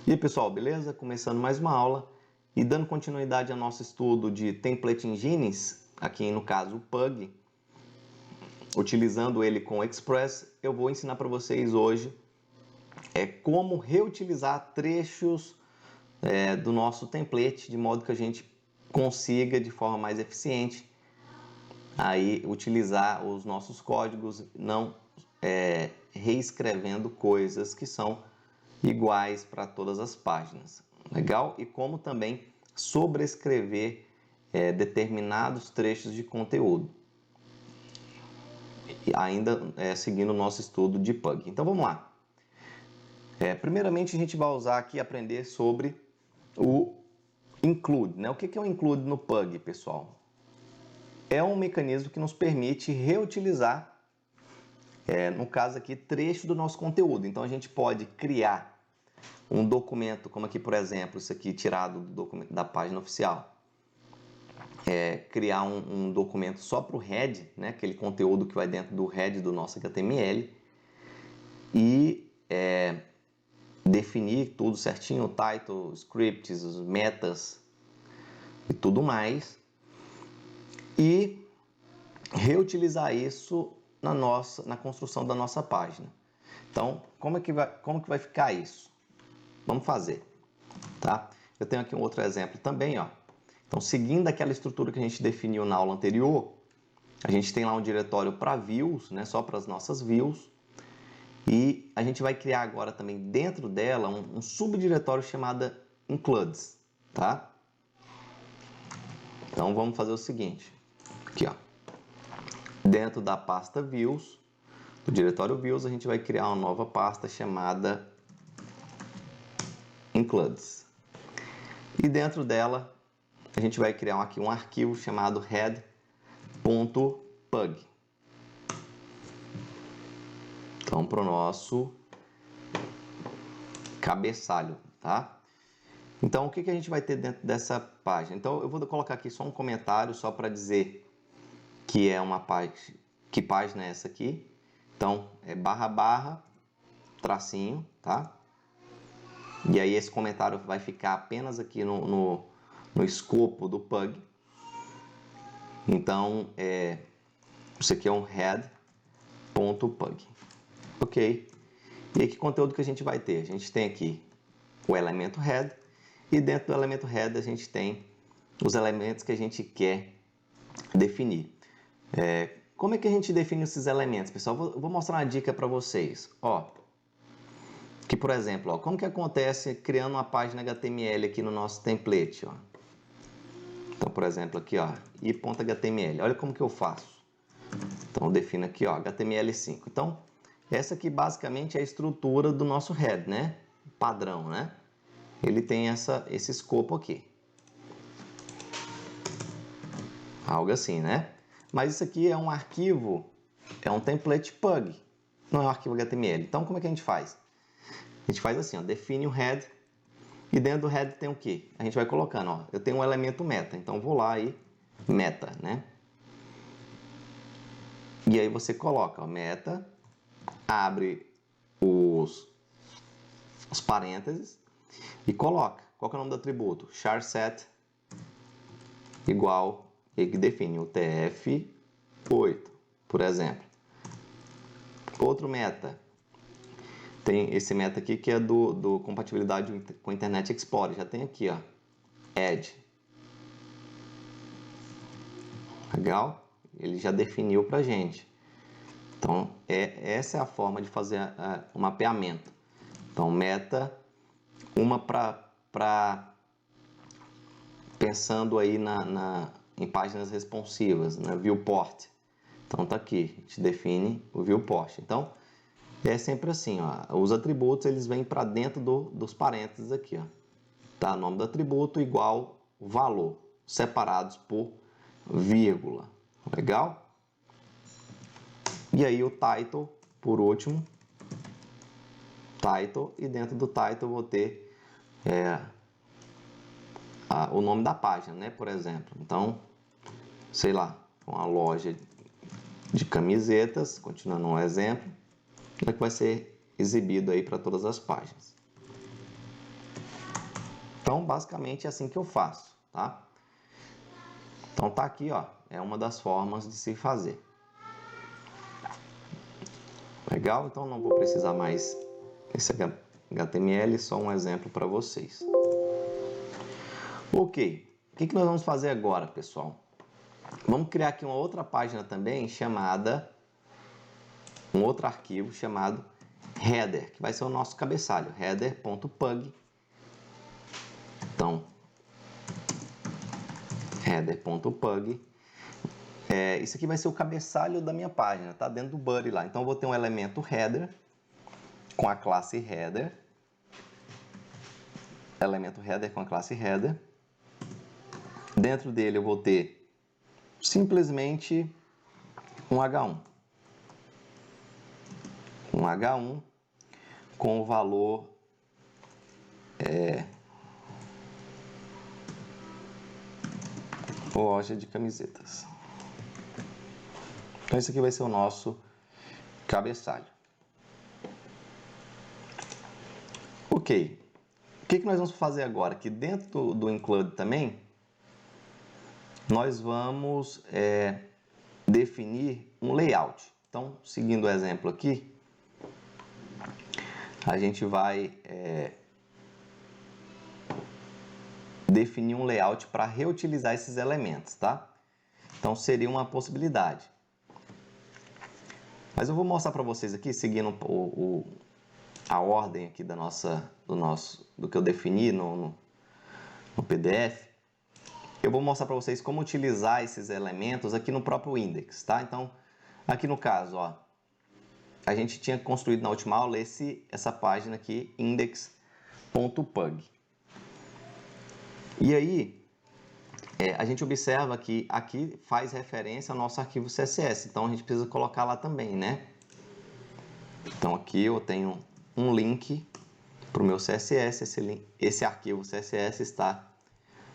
E aí pessoal, beleza? Começando mais uma aula e dando continuidade ao nosso estudo de Template Engines, aqui no caso o Pug, utilizando ele com o Express, eu vou ensinar para vocês hoje como reutilizar trechos do nosso template, de modo que a gente consiga de forma mais eficiente aí utilizar os nossos códigos, não reescrevendo coisas que são iguais para todas as páginas. Legal? E como também sobrescrever determinados trechos de conteúdo. E ainda seguindo o nosso estudo de Pug. Então vamos lá. Primeiramente a gente vai usar aqui aprender sobre o include. Né? O que é o include no Pug, pessoal? É um mecanismo que nos permite reutilizar, no caso aqui, trecho do nosso conteúdo. Então a gente pode criar um documento, como aqui, por exemplo, isso aqui tirado do documento da página oficial. Criar um documento só para o head, né? Aquele conteúdo que vai dentro do head do nosso HTML. E definir tudo certinho, o title, scripts, os metas e tudo mais. E reutilizar isso na construção da nossa página. Então, como que vai ficar isso? Vamos fazer, tá? Eu tenho aqui um outro exemplo também, ó. Então, seguindo aquela estrutura que a gente definiu na aula anterior, a gente tem lá um diretório para views, né? Só para as nossas views. E a gente vai criar agora também dentro dela um subdiretório chamado includes, tá? Então, vamos fazer o seguinte. Aqui, ó. Dentro da pasta views, do diretório views, a gente vai criar uma nova pasta chamada includes. E dentro dela, a gente vai criar aqui um arquivo chamado head.pug. Então, para o nosso cabeçalho, tá? Então, o que a gente vai ter dentro dessa página? Então, eu vou colocar aqui só um comentário, só para dizer que é uma página. Que página é essa aqui? Então, é // tracinho, tá? E aí esse comentário vai ficar apenas aqui no escopo do Pug. Então, isso aqui é um head.pug. Ok? E aí que conteúdo que a gente vai ter? A gente tem aqui o elemento head e dentro do elemento head a gente tem os elementos que a gente quer definir. Como é que a gente define esses elementos, pessoal? Vou mostrar uma dica para vocês. Ó, que, por exemplo, ó, como que acontece criando uma página HTML aqui no nosso template? Ó. Então, por exemplo, aqui, ó, i.html. Olha como que eu faço. Então, eu defino aqui, ó, HTML5. Então, essa aqui basicamente é a estrutura do nosso head, né? Padrão, né? Ele tem esse escopo aqui. Algo assim, né? Mas isso aqui é um arquivo, é um template Pug, não é um arquivo HTML. Então, como é que a gente faz? A gente faz assim, ó, define o head e dentro do head tem o quê? A gente vai colocando, ó, eu tenho um elemento meta, então vou lá e meta, né? E aí você coloca, ó, meta, abre os parênteses e coloca. Qual que é o nome do atributo? Charset igual, e que define o TF8, por exemplo. Outro meta. Tem esse meta aqui que é do compatibilidade com o Internet Explorer. Já tem aqui, ó, Edge. Legal? Ele já definiu pra gente. Então, essa é a forma de fazer o mapeamento. Então, meta, uma para pensando aí em páginas responsivas, na viewport. Então, tá aqui, a gente define o viewport. Então, é sempre assim, ó, os atributos eles vêm para dentro dos parênteses aqui, ó. Tá? Nome do atributo igual valor, separados por vírgula. Legal? E aí o title, por último, title, e dentro do title eu vou ter o nome da página, né? Por exemplo. Então, sei lá, uma loja de camisetas, continuando um exemplo, que vai ser exibido aí para todas as páginas. Então, basicamente é assim que eu faço, tá? Então tá aqui, ó, é uma das formas de se fazer. Legal? Então não vou precisar mais esse HTML, só um exemplo para vocês. Ok, o que nós vamos fazer agora, pessoal? Vamos criar aqui uma outra página também chamada, um outro arquivo chamado header, que vai ser o nosso cabeçalho, header.pug. Então, header.pug. Isso aqui vai ser o cabeçalho da minha página, tá dentro do body lá. Então eu vou ter um elemento header com a classe header. Elemento header com a classe header. Dentro dele eu vou ter simplesmente um H1. Um H1 com o valor loja de camisetas. Então esse aqui vai ser o nosso cabeçalho. Ok, o que nós vamos fazer agora? Aqui dentro do include também, nós vamos definir um layout. Então, seguindo o exemplo aqui, a gente vai definir um layout para reutilizar esses elementos, tá? Então, seria uma possibilidade. Mas eu vou mostrar para vocês aqui, seguindo a ordem aqui do que eu defini no PDF. Eu vou mostrar para vocês como utilizar esses elementos aqui no próprio index, tá? Então, aqui no caso, ó, a gente tinha construído na última aula essa página aqui, index.pug. E aí, a gente observa que aqui faz referência ao nosso arquivo CSS, então a gente precisa colocar lá também, né? Então aqui eu tenho um link para o meu CSS, esse arquivo CSS está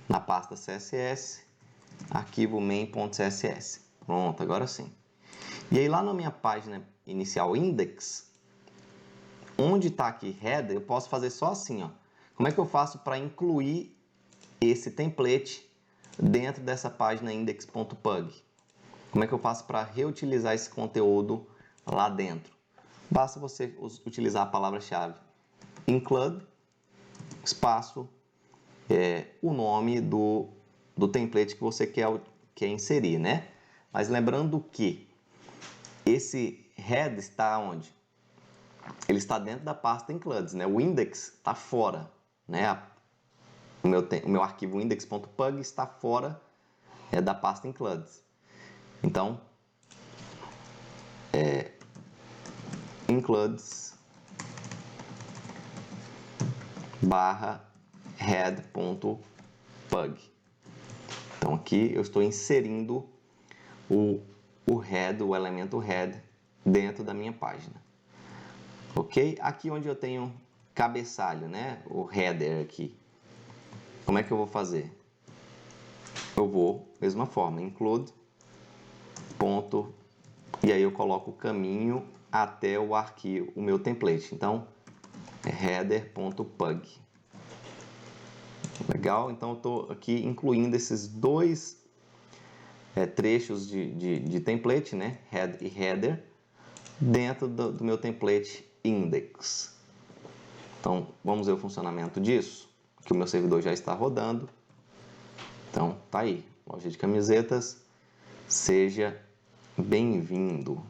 na pasta CSS, arquivo main.css. Pronto, agora sim. E aí lá na minha página inicial index, onde está aqui header, eu posso fazer só assim, ó. Como é que eu faço para incluir esse template dentro dessa página index.pug? Como é que eu faço para reutilizar esse conteúdo lá dentro? Basta você utilizar a palavra-chave include, espaço, o nome do template que você quer inserir, né? Mas lembrando que esse head está onde? Ele está dentro da pasta includes, né? O index está fora, né? O meu arquivo index.pug está fora da pasta includes. Então, includes barra head.pug. Então aqui eu estou inserindo o head, o elemento head dentro da minha página. Ok? Aqui onde eu tenho cabeçalho, né? O header aqui. Como é que eu vou fazer? Eu vou, mesma forma, include, ponto, e aí eu coloco o caminho até o arquivo, o meu template. Então, header.pug. Legal? Então, eu estou aqui incluindo esses dois trechos de template, né? Head e header, dentro do meu template index. Então, vamos ver o funcionamento disso, que o meu servidor já está rodando. Então, tá aí, loja de camisetas, seja bem-vindo.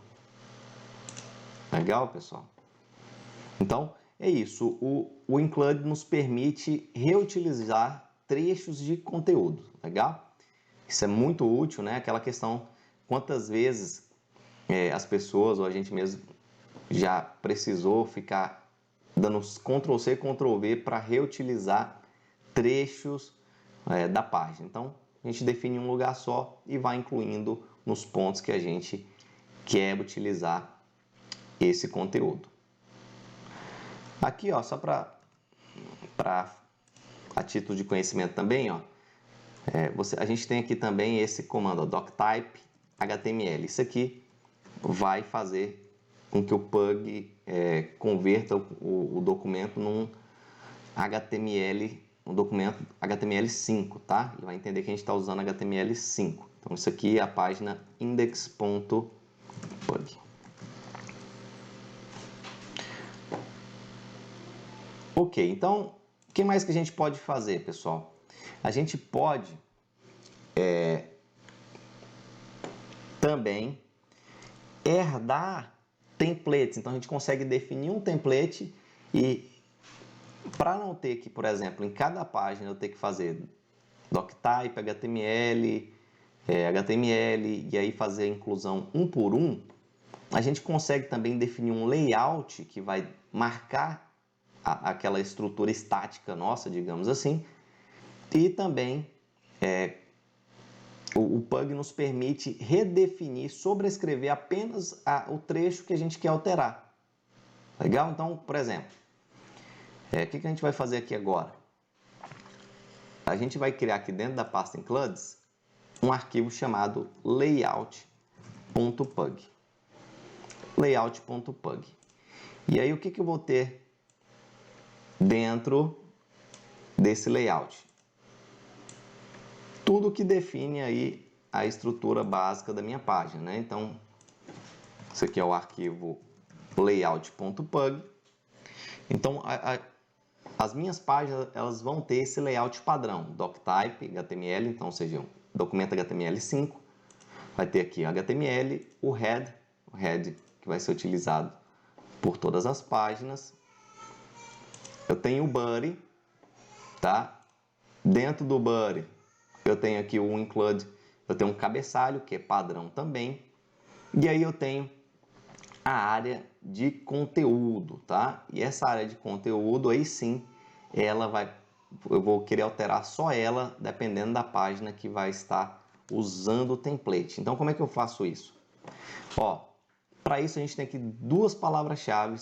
Legal, pessoal? Então, é isso. O include nos permite reutilizar trechos de conteúdo, legal? Isso é muito útil, né? Aquela questão, quantas vezes as pessoas ou a gente mesmo já precisou ficar dando Ctrl+C, Ctrl+V para reutilizar trechos da página. Então, a gente define um lugar só e vai incluindo nos pontos que a gente quer utilizar esse conteúdo. Aqui, ó, só para a título de conhecimento também, ó, a gente tem aqui também esse comando, ó, doctype HTML. Isso aqui vai fazer com que o Pug converta o documento num HTML um documento HTML5, tá? Ele vai entender que a gente está usando HTML5. Então, isso aqui é a página index.pug. Ok, então, o que mais que a gente pode fazer, pessoal? A gente pode também herdar templates. Então, a gente consegue definir um template e, para não ter que, por exemplo, em cada página eu ter que fazer doctype, HTML, HTML e aí fazer a inclusão um por um, a gente consegue também definir um layout que vai marcar aquela estrutura estática nossa, digamos assim, e também o Pug nos permite redefinir, sobrescrever apenas o trecho que a gente quer alterar. Legal? Então, por exemplo, o que a gente vai fazer aqui agora? A gente vai criar aqui dentro da pasta includes um arquivo chamado layout.pug. Layout.pug. E aí o que eu vou ter dentro desse layout? Tudo que define aí a estrutura básica da minha página, né? Então, isso aqui é o arquivo layout.pug. Então, as minhas páginas elas vão ter esse layout padrão, doctype, HTML, então, ou seja, documento HTML5, vai ter aqui HTML, o head que vai ser utilizado por todas as páginas. Eu tenho o body, tá? Dentro do body, eu tenho aqui o include, eu tenho um cabeçalho, que é padrão também. E aí eu tenho a área de conteúdo, tá? E essa área de conteúdo, aí sim, eu vou querer alterar só ela, dependendo da página que vai estar usando o template. Então, como é que eu faço isso? Ó, para isso a gente tem aqui duas palavras-chave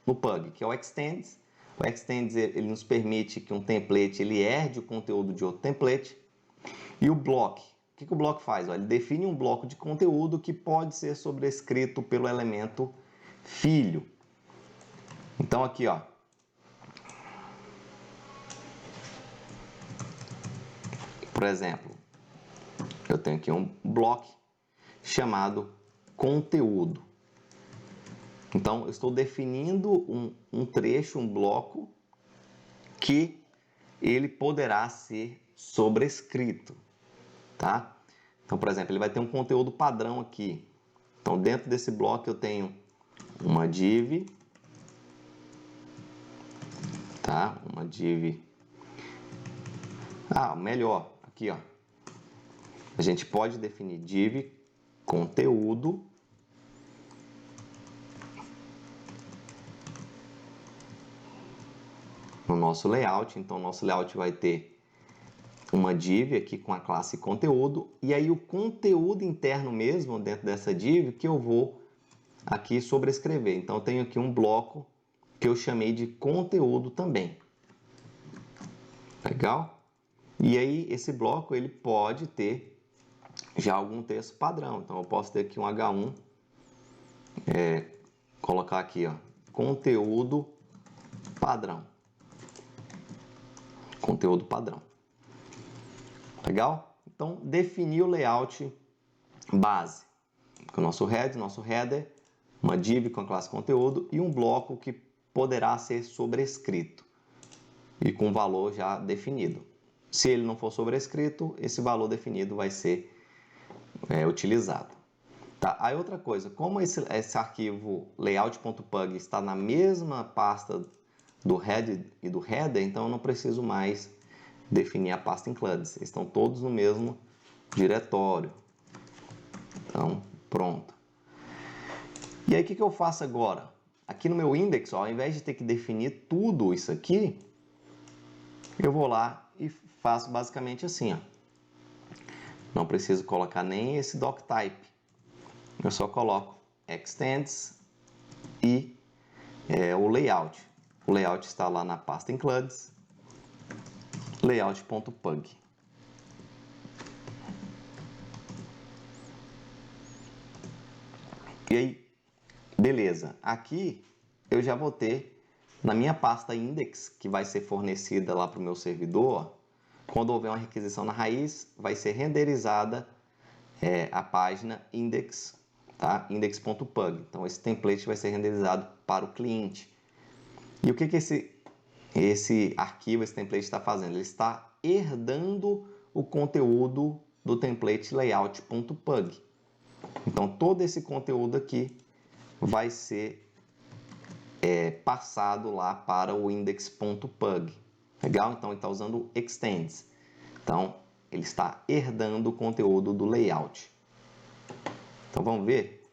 no Pug, que é o extends. O extends ele nos permite que um template ele herde o conteúdo de outro template. E o block. O que o block faz? Ele define um bloco de conteúdo que pode ser sobrescrito pelo elemento filho. Então aqui, ó, por exemplo, eu tenho aqui um bloco chamado conteúdo. Então eu estou definindo um trecho, um bloco que ele poderá ser sobrescrito, tá? Então, por exemplo, ele vai ter um conteúdo padrão aqui. Então, dentro desse bloco eu tenho uma div, tá? Uma div. Melhor, aqui, ó. A gente pode definir div conteúdo no nosso layout. Então, o nosso layout vai ter uma div aqui com a classe conteúdo e aí o conteúdo interno mesmo dentro dessa div que eu vou aqui sobrescrever. Então, eu tenho aqui um bloco que eu chamei de conteúdo também. Legal? E aí, esse bloco ele pode ter já algum texto padrão. Então, eu posso ter aqui um H1, colocar aqui, ó, conteúdo padrão. Conteúdo padrão. Legal? Então, definir o layout base. O nosso header, uma div com a classe conteúdo e um bloco que poderá ser sobrescrito e com valor já definido. Se ele não for sobrescrito, esse valor definido vai ser utilizado. Tá? Aí outra coisa, como esse arquivo layout.pug está na mesma pasta do head e do header, então eu não preciso mais definir a pasta includes. Eles estão todos no mesmo diretório. Então, pronto. E aí, o que eu faço agora? Aqui no meu index, ó, ao invés de ter que definir tudo isso aqui, eu vou lá e faço basicamente assim, ó. Não preciso colocar nem esse doctype. Eu só coloco extends e o layout. O layout está lá na pasta includes, layout.pug. E aí, beleza. Aqui eu já vou ter na minha pasta index, que vai ser fornecida lá para o meu servidor, quando houver uma requisição na raiz, vai ser renderizada a página index, tá? index.pug. Então, esse template vai ser renderizado para o cliente. E o que esse arquivo, esse template está fazendo? Ele está herdando o conteúdo do template layout.pug. Então, todo esse conteúdo aqui vai ser passado lá para o index.pug. Legal? Então, ele está usando o extends. Então, ele está herdando o conteúdo do layout. Então, vamos ver?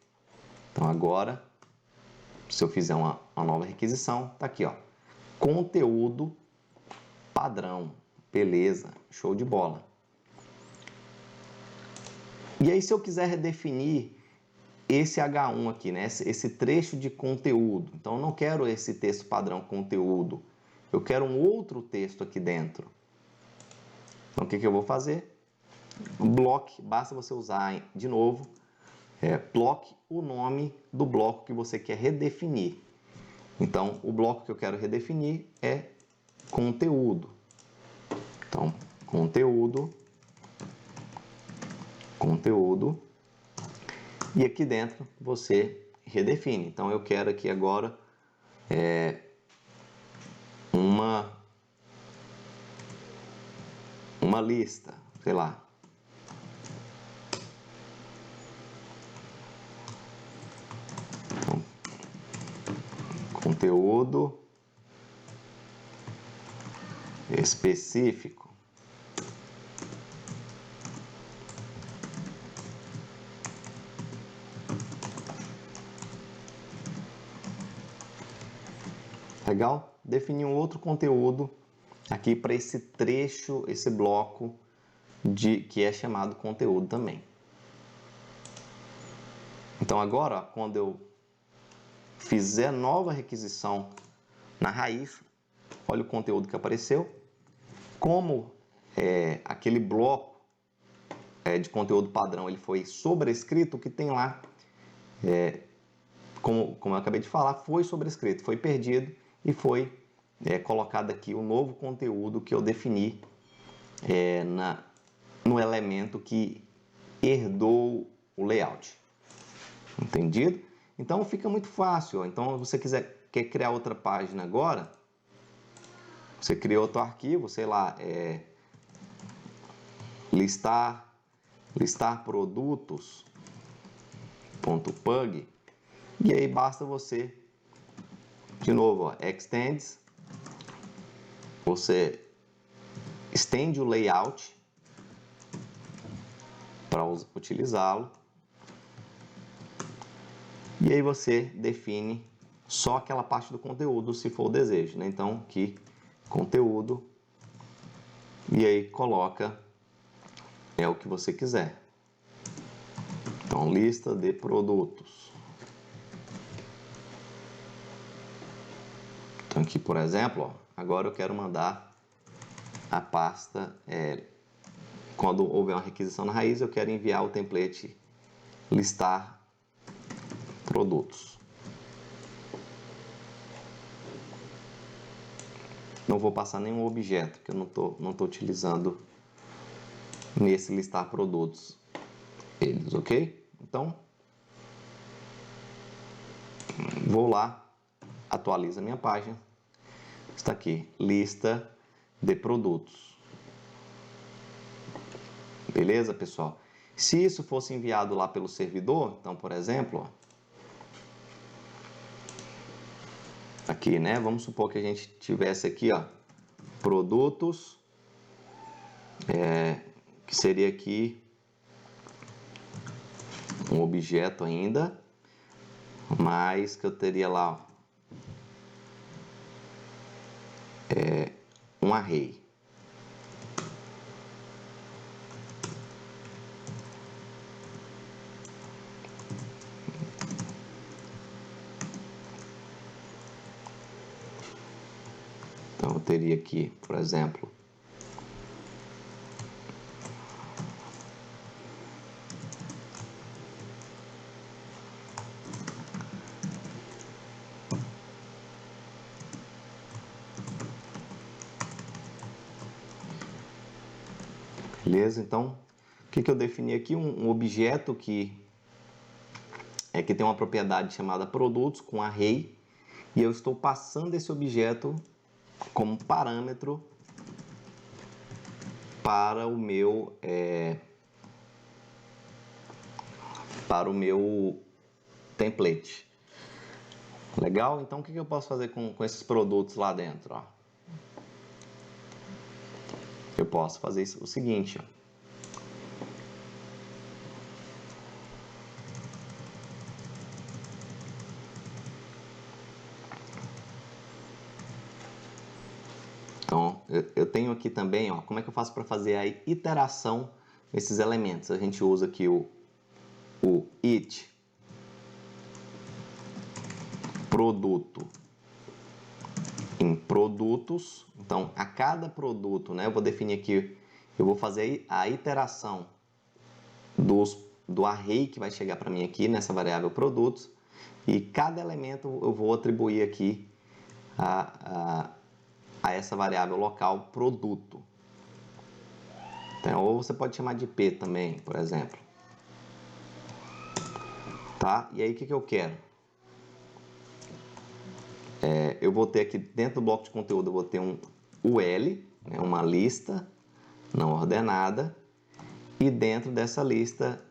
Então, agora, se eu fizer uma nova requisição, está aqui, ó. Conteúdo padrão. Beleza, show de bola. E aí, se eu quiser redefinir esse H1 aqui, né? Esse trecho de conteúdo. Então, eu não quero esse texto padrão conteúdo. Eu quero um outro texto aqui dentro. Então, o que eu vou fazer? Block, basta você usar de novo, block o nome do bloco que você quer redefinir. Então, o bloco que eu quero redefinir é conteúdo. Então, conteúdo. E aqui dentro você redefine. Então, eu quero aqui agora uma lista, sei lá. Então, conteúdo específico. Legal? Definir um outro conteúdo aqui para esse trecho, esse bloco que é chamado conteúdo também. Então agora, quando eu fizer nova requisição na raiz, olha o conteúdo que apareceu. Como aquele bloco de conteúdo padrão ele foi sobrescrito, o que tem lá, como eu acabei de falar, foi sobrescrito, foi perdido e foi colocado aqui o novo conteúdo que eu defini no elemento que herdou o layout. Entendido? Então fica muito fácil. Então, se você quer criar outra página agora, você cria outro arquivo, sei lá, listar produtos.pug, e aí basta você, de novo, ó, extends, você estende o layout para utilizá-lo, e aí você define só aquela parte do conteúdo, se for o desejo, né? Então, aqui, conteúdo, e aí coloca o que você quiser. Então, lista de produtos. Então, aqui, por exemplo, ó, agora eu quero mandar a pasta, quando houver uma requisição na raiz, eu quero enviar o template listar produtos. Não vou passar nenhum objeto que eu não tô utilizando nesse listar produtos eles, ok? Então, vou lá, atualizo a minha página, está aqui, lista de produtos. Beleza, pessoal? Se isso fosse enviado lá pelo servidor, então, por exemplo, ó, aqui, né? Vamos supor que a gente tivesse aqui, ó, produtos, que seria aqui um objeto ainda, mas que eu teria lá, ó, um array. Então eu teria aqui, por exemplo, Beleza? Então, o que eu defini aqui? Um objeto que tem uma propriedade chamada produtos com array, e eu estou passando esse objeto como parâmetro para o meu template. Legal? Então, o que eu posso fazer com esses produtos lá dentro? Ó? Eu posso fazer o seguinte, ó. Então, eu tenho aqui também, ó, como é que eu faço para fazer a iteração desses elementos? A gente usa aqui o it produto em produtos. Então, a cada produto, né, eu vou definir aqui, eu vou fazer a iteração do array que vai chegar para mim aqui nessa variável produtos, e cada elemento eu vou atribuir aqui a essa variável local produto. Então, ou você pode chamar de P também, por exemplo. Tá? E aí, o que eu quero? Eu vou ter aqui dentro do bloco de conteúdo, eu vou ter um UL, né, uma lista não ordenada, e dentro dessa lista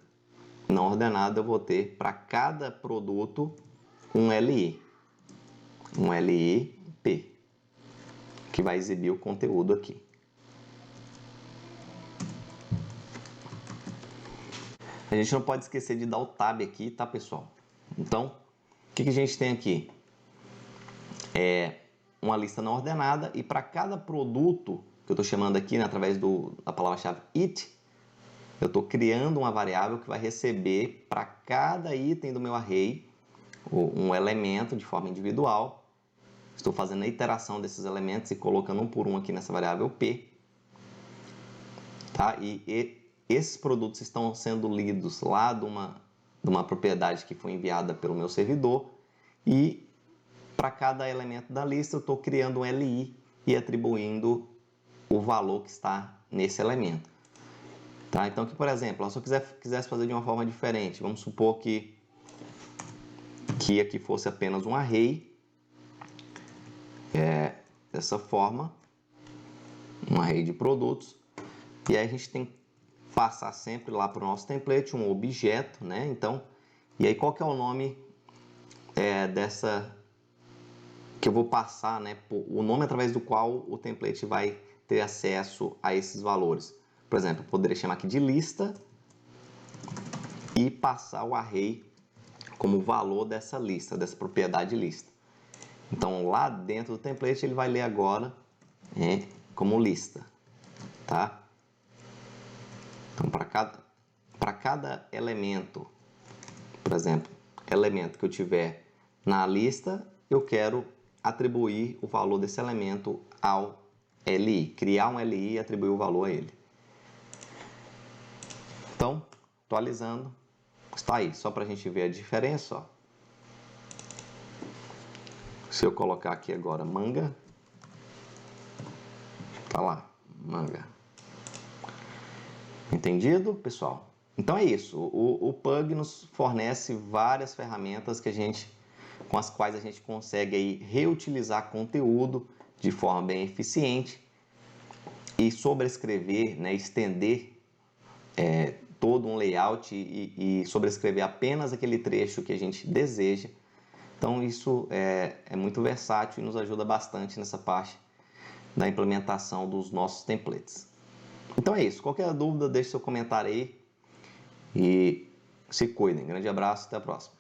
não ordenada eu vou ter para cada produto um LI P, que vai exibir o conteúdo aqui. A gente não pode esquecer de dar o tab aqui, tá, pessoal? Então, o que a gente tem aqui? Uma lista não ordenada, e para cada produto que eu estou chamando aqui, né, através da palavra-chave it, eu estou criando uma variável que vai receber para cada item do meu array um elemento de forma individual. Estou fazendo a iteração desses elementos e colocando um por um aqui nessa variável P. Tá? E esses produtos estão sendo lidos lá de uma propriedade que foi enviada pelo meu servidor, e para cada elemento da lista eu estou criando um LI e atribuindo o valor que está nesse elemento. Tá? Então, aqui, por exemplo, se eu quisesse fazer de uma forma diferente, vamos supor que aqui fosse apenas um array, dessa forma, um array de produtos, e aí a gente tem que passar sempre lá para o nosso template um objeto, né? Então, e aí qual que é o nome dessa que eu vou passar, né? O nome através do qual o template vai ter acesso a esses valores. Por exemplo, eu poderia chamar aqui de lista e passar o array como valor dessa lista, dessa propriedade lista. Então, lá dentro do template, ele vai ler agora como lista, tá? Então, para cada elemento, por exemplo, elemento que eu tiver na lista, eu quero atribuir o valor desse elemento ao LI, criar um LI e atribuir o valor a ele. Então, atualizando, está aí, só para a gente ver a diferença, ó. Se eu colocar aqui agora manga, tá lá, manga. Entendido, pessoal? Então é isso. O Pug nos fornece várias ferramentas com as quais a gente consegue aí reutilizar conteúdo de forma bem eficiente e sobrescrever, né, estender todo um layout e sobrescrever apenas aquele trecho que a gente deseja. Então isso é muito versátil e nos ajuda bastante nessa parte da implementação dos nossos templates. Então é isso. Qualquer dúvida, deixe seu comentário aí e se cuidem. Grande abraço, até a próxima.